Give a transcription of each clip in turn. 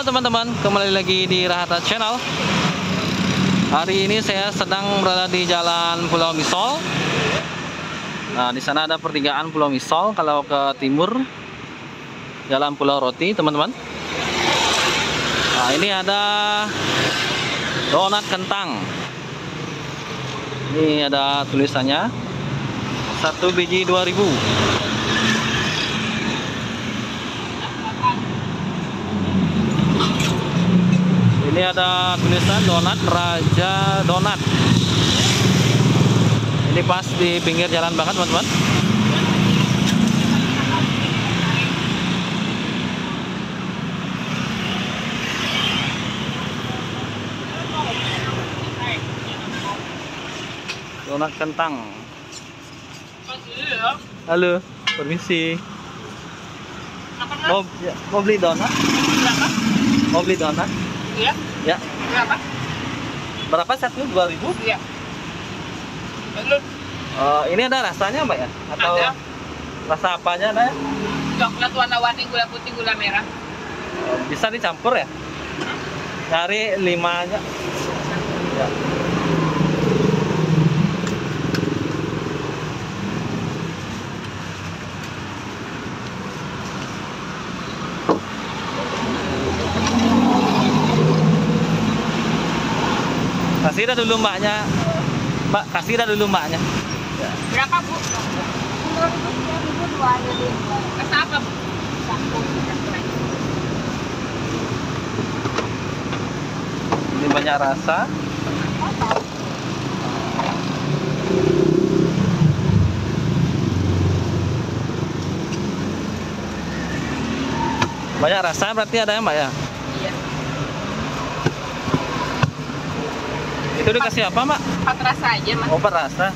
Halo teman-teman, kembali lagi di Rahata Channel. Hari ini saya sedang berada di Jalan Pulau Misol. Nah, di sana ada pertigaan Pulau Misol. Kalau ke timur, Jalan Pulau Roti, teman-teman. Nah, ini ada donat kentang. Ini ada tulisannya 1 biji 2000. Ini ada tulisan donat Raja Donat. Ini pas di pinggir jalan banget, teman-teman. Donat kentang. Halo, permisi. Mau beli donat? Berapa? Mau beli donat? Iya. Ya. Berapa? Berapa satu? 2000? Iya. Lalu Ini ada rasanya, Mbak ya? Atau ada rasa apa aja ada ya? coklat warna-warni, gula putih, gula merah. Bisa dicampur ya? Cari 5 aja. Ya. Kasih dah dulu mbaknya. Mbak, kasih dah dulu mbaknya. Berapa, Bu? Rasa apa, Bu? Ini banyak rasa. Banyak rasa berarti ada ya, Mbak ya? Iya. Itu dikasih apa, Mbak? 4 rasa aja, Mas. Oh, rasa.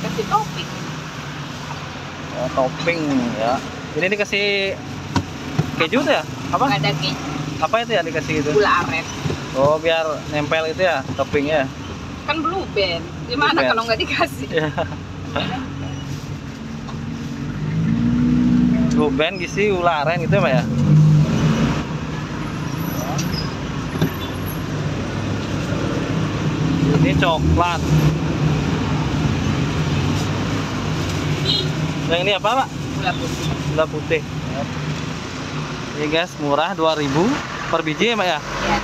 Kasih topping. Oh, topping ya. Ini dikasih keju tuh ya? Apa? Nggak ada keju. Apa itu ya dikasih itu? Gula aren. Oh, biar nempel itu ya toppingnya. Kan blue band. Gimana Blue band. kalau nggak dikasih? Ya. Ruben gisi ularen gitu ya, Mbak ya? Ini coklat. Yang ini apa, Pak? Gula putih. Gula putih. Ini guys, murah 2000 per biji ya, Mbak ya? Iya.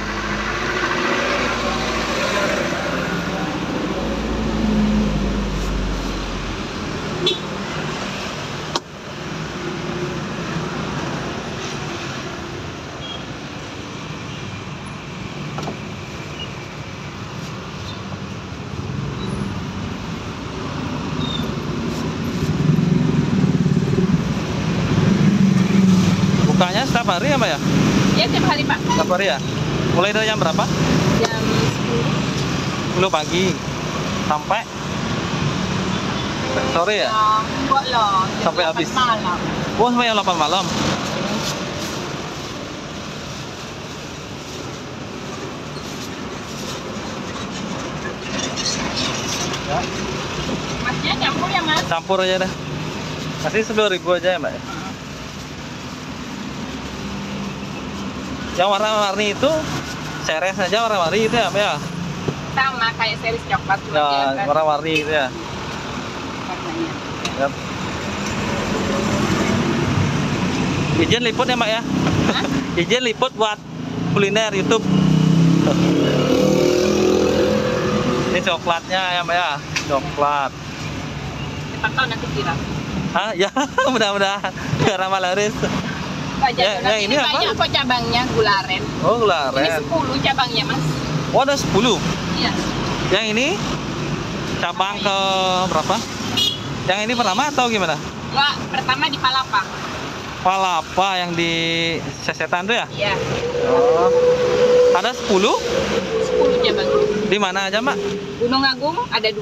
Bukanya setiap hari ya, Mbak ya? Iya, tiap hari, Pak. Setiap hari ya? Mulai dari jam berapa? Jam 10. 10 pagi sampai sore ya? Enggak lah. Jam Sampai 8 habis. malam. Oh, sampai jam 8 malam. Ya, Masnya campur ya, Mas? campur aja dah. Kasih 10.000 aja ya, Mbak. Yang warna-warni itu seres aja warna-warni itu ya, Mbak ya? Sama kayak series coklat cuma dia Nah, kan warna-warni itu ya. warnanya. Yap. Izin liput ya, Mbak ya? Hah? Izin liput buat kuliner YouTube. Ini coklatnya ya, Mbak ya? Coklat. Cepat tahu nanti viral. Hah? Ya, mudah-mudahan biar ramah laris. Pak Ya, Jago, ini apa? banyak kok cabangnya gula aren. Oh, Ini laren. 10 cabangnya, Mas. Oh, ada 10. Iya. Yang ini cabang ke berapa? Yang ini pertama atau gimana? Enggak, pertama di Palapa. Palapa yang di Sesetan tuh ya? Iya. Oh. Ada 10? 10 cabang. Di mana aja, Mbak? Gunung Agung ada 2.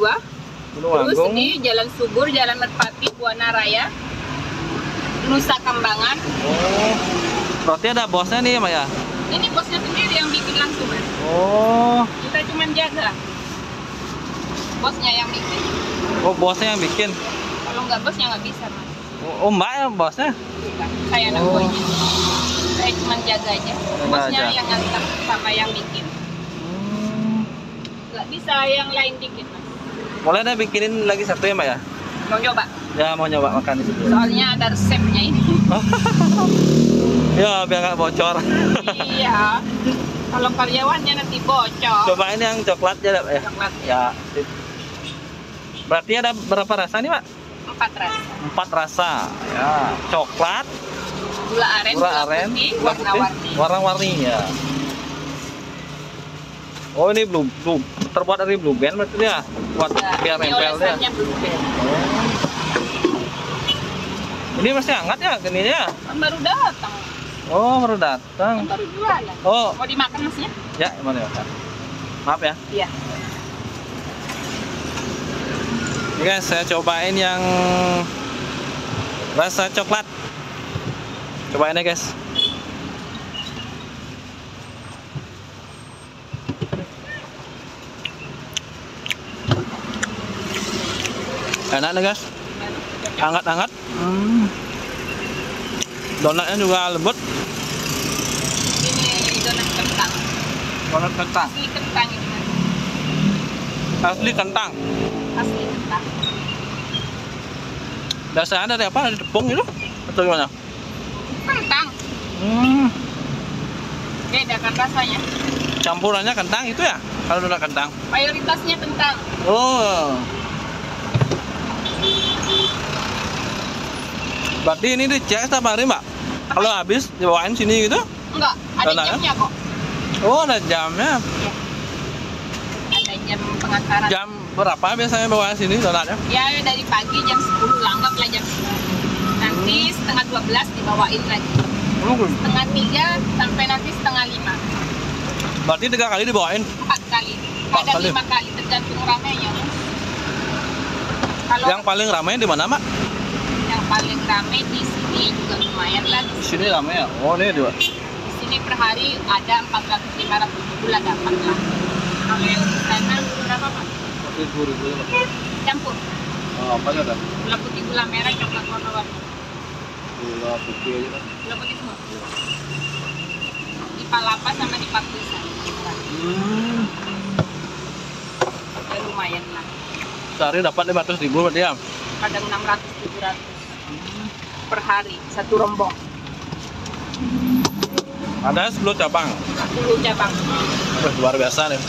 Gunung Terus Agung. di Jalan Subur, Jalan Merpati, Buana Raya, Nusa Kambangan. Oh. Berarti ada bosnya nih, Mbak ya? Ini bosnya sendiri yang bikin langsung, Mas. Oh. Kita cuma jaga. Bosnya yang bikin. Oh, bosnya yang bikin. Kalau nggak bosnya nggak bisa, Mas. Oh, Mbak ya bosnya? Bukan. Saya anak Oh. buahnya. Saya Cuman jaga aja. Jaga Bosnya aja. yang ngantar sama yang bikin. Nggak bisa yang lain dikit mas. Boleh deh bikinin lagi satu ya Mbak ya? Mau coba? Ya mau nyoba makan di situ. Soalnya ada resepnya ini. Ya biar nggak bocor. Iya. Kalau karyawannya nanti bocor. Cobain yang coklat ya Mbak ya? Coklat Ya. Sip. Berarti ada berapa rasa nih Mbak? 4 rasa. 4 rasa. Ya, coklat, Gula aren, gula aren, putih, gula putih, warna-warni. warna-warni ya. Oh ini belum terbuat dari blue band berarti ya, buat Nah, biar ini nempel ya. olesannya blueberry. Ini masih hangat ya gininya? Kan baru datang. Oh baru Kan datang. baru jualan. Oh Mau dimakan masnya? ya gimana ya? Maaf ya. Iya. Ini guys saya cobain yang rasa coklat. Cobain ya guys. Enak nih guys, hangat-hangat. Donatnya juga lembut. Ini donat kentang. Donat kentang, Asli kentang ini mas. asli kentang. Asli kentang. Dasarnya dari apa? Dari tepung itu? Atau gimana? Kentang. Beda kan rasanya. Campurannya kentang itu ya? Kalau donat kentang. Mayoritasnya kentang. Oh. Berarti ini dicek setiap hari Mbak? Kalau habis dibawain sini gitu? Enggak, ada Donat, ya? jamnya kok. Oh ada jamnya. Ada jam pengantaran. Jam berapa biasanya bawa sini donatnya? Ya dari pagi jam 10, anggaplah jam 10. Nanti setengah 12 dibawain lagi. Setengah 3 sampai nanti setengah 5. Berarti 3 kali dibawain? 4 kali. 4 Ada kali. 5 kali tergantung ramenya. Kalau Yang paling ramai di mana Mbak? yang paling rame di sini juga lumayan lah. Di sini ramai ya? Oh ini dua. Di sini per hari ada 400-500 gula dapat lah. Kalau yang di sana berapa pak? 1000 Campur. Oh, apa aja ada? Gula putih, gula merah, coklat warna-warni. Gula putih aja kan? Gula putih semua. Di Palapa sama di Pakuisan. Ya lumayan lah. Sehari dapat 500.000 berarti ya? Kadang 600-700 per hari satu rombong. Ada 10 cabang. 10 cabang. Wah, luar biasa nih.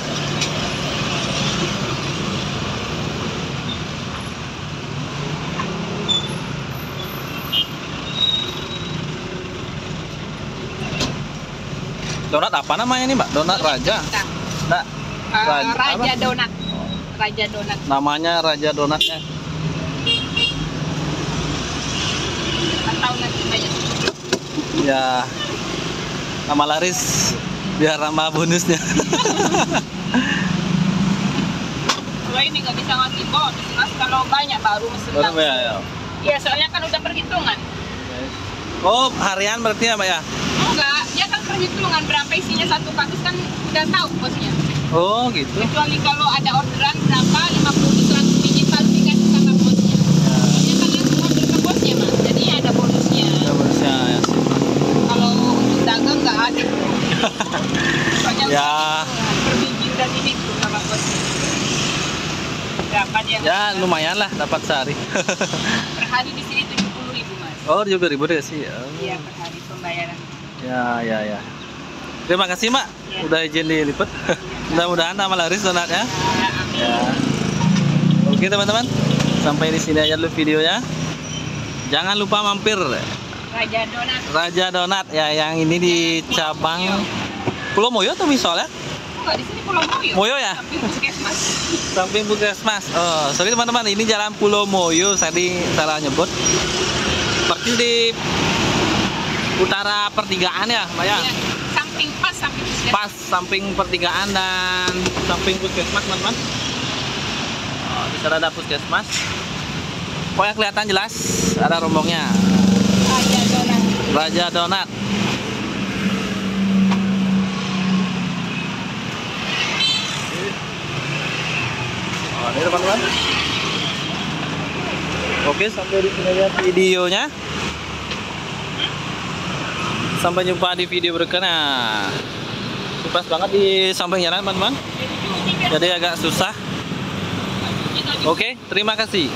Donat apa namanya nih Mbak? Donat Raja? Kentang. Nah, Raja Raja apa? Donat. Raja Donat. namanya Raja Donatnya. Atau nanti banyak. Ya, nama laris biar nama bonusnya. Kalau ini nggak bisa ngasih bonus, mas kalau banyak baru mesen Baru langsung. ya. Iya, soalnya kan udah perhitungan. Oh, harian berarti ya Mbak ya? Enggak, dia kan perhitungan berapa isinya satu kardus kan udah tahu bosnya. Oh, gitu. Kecuali kalau ada orderan berapa 50-100 biji baru dikasih sama bosnya. Dia kan langsung order ke bosnya mas, jadi ada bonusnya. Ya, bonusnya ya sih. Kalau untuk dagang nggak ada. Soalnya Ya. per biji udah dihitung sama bosnya. Berapa dia? Ya, lumayan lah dapat sehari. Per hari di sini 70.000 mas. Oh, 70.000 deh sih. Oh. Iya per hari pembayaran. Ya. Terima kasih Mbak, Ya. udah izin diliput. Mudah-mudahan nama laris donatnya. Nah, amin. Ya. Oke teman-teman, sampai di sini aja dulu videonya. Jangan lupa mampir Raja Donat. Raja Donat ya, yang ini di cabang Pulau Moyo tuh misalnya. Enggak, di sini Pulau Moyo. Moyo ya? Samping puskesmas. Samping Puskesmas. Oh, sorry teman-teman, ini jalan Pulau Moyo, tadi salah nyebut. Persis di utara pertigaan ya, Mbak ya? Iya, samping pas samping puskesmas. Pas samping pertigaan dan samping Puskesmas, teman-teman. Oh, di sana ada Puskesmas. Pokoknya kelihatan jelas ada rombongnya. Raja Donat. Raja Donat. Oh, ini teman-teman. Oke, sampai di sini aja videonya. Sampai jumpa di video berikutnya. Pas banget di samping jalan teman-teman, jadi agak susah. Oke, terima kasih.